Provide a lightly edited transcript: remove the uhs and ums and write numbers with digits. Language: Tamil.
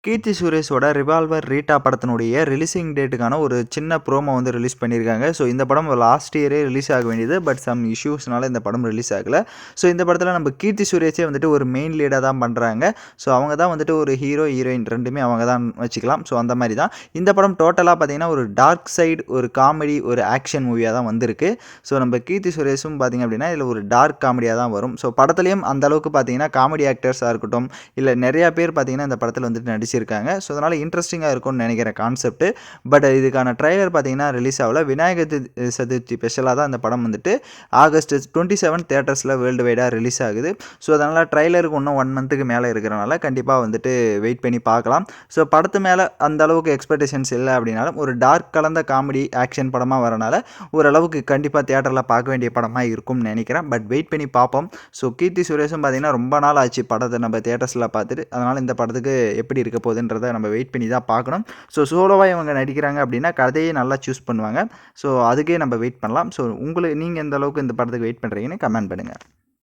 கீர்த்தி சுரேஷோட ரிவால்வர் ரீட்டா படத்தினுடைய ரிலீசிங் டேட்டுக்கான ஒரு சின்ன ப்ரோமோ வந்து ரிலீஸ் பண்ணியிருக்காங்க. ஸோ இந்த படம் லாஸ்ட் இயரே ரிலீஸ் ஆக வேண்டியது. பட் சம் இஷ்யூஸ்னால இந்த படம் ரிலீஸ் ஆகல. ஸோ இந்த படத்தில் நம்ம கீர்த்தி சுரேஷே வந்துட்டு ஒரு மெயின் லீடாக தான் பண்ணுறாங்க. ஸோ அவங்க தான் வந்துட்டு ஒரு ஹீரோ ஹீரோயின் ரெண்டுமே அவங்க தான் வச்சுக்கலாம். ஸோ அந்த மாதிரி தான் இந்த படம் டோட்டலாக பார்த்தீங்கன்னா ஒரு டார்க் சைடு, ஒரு காமெடி, ஒரு ஆக்ஷன் மூவியாக தான் வந்திருக்கு. ஸோ நம்ம கீர்த்தி சுரேஷும் பார்த்திங்க அப்படின்னா இதில் ஒரு டார்க் காமெடியாக தான் வரும். ஸோ படத்துலேயும் அந்தளவுக்கு பார்த்தீங்கன்னா காமெடி ஆக்டர்ஸாக இருக்கட்டும், இல்லை நிறையா பேர் பார்த்தீங்கன்னா இந்த படத்தில் வந்துட்டு நடிச்சிருக்காங்க. ஸோ அதனால் இன்ட்ரெஸ்டிங்காக இருக்கும்னு நினைக்கிறேன் கான்செப்ட். பட் இதுக்கான ட்ரைலர் பார்த்தீங்கன்னா ரிலீஸ் ஆகல. விநாயகர் சதுர்த்தி ஸ்பெஷலாக தான் இந்த படம் வந்துட்டு ஆகஸ்ட் 27 தியேட்டர்ஸில் வேர்ல்டு வைடாக ரிலீஸ் ஆகுது. ஸோ அதனால் ட்ரைலருக்கு இன்னும் 1 மந்த்துக்கு மேலே இருக்கிறனால கண்டிப்பாக வந்துட்டு வெயிட் பண்ணி பார்க்கலாம். ஸோ படத்து மேலே அந்த அளவுக்கு எக்ஸ்பெக்டேஷன்ஸ் இல்லை அப்படின்னாலும் ஒரு டார்க் கலந்த காமெடி ஆக்ஷன் படமாக வரனால ஓரளவுக்கு கண்டிப்பாக தியேட்டரில் பார்க்க வேண்டிய படமாக இருக்கும்னு நினைக்கிறேன். பட் வெயிட் பண்ணி பார்ப்போம். ஸோ கீர்த்தி சுரேஷும் பார்த்தீங்கன்னா ரொம்ப நாள் ஆச்சு படத்தை நம்ம தியேட்டர்ஸில் பார்த்துட்டு. அதனால் இந்த படத்துக்கு எப்படி இருக்க போகுதுன்றதை நம்ம வெயிட் பண்ணி தான் பார்க்கணும். ஸோ சோலோவாக இவங்க நடிக்கிறாங்க அப்படின்னா கதையை நல்லா சூஸ் பண்ணுவாங்க. ஸோ அதுக்கே நம்ம வெயிட் பண்ணலாம். ஸோ நீங்கள் எந்த அளவுக்கு இந்த படத்துக்கு வெயிட் பண்ணுறீங்கன்னு கமெண்ட் பண்ணுங்கள்.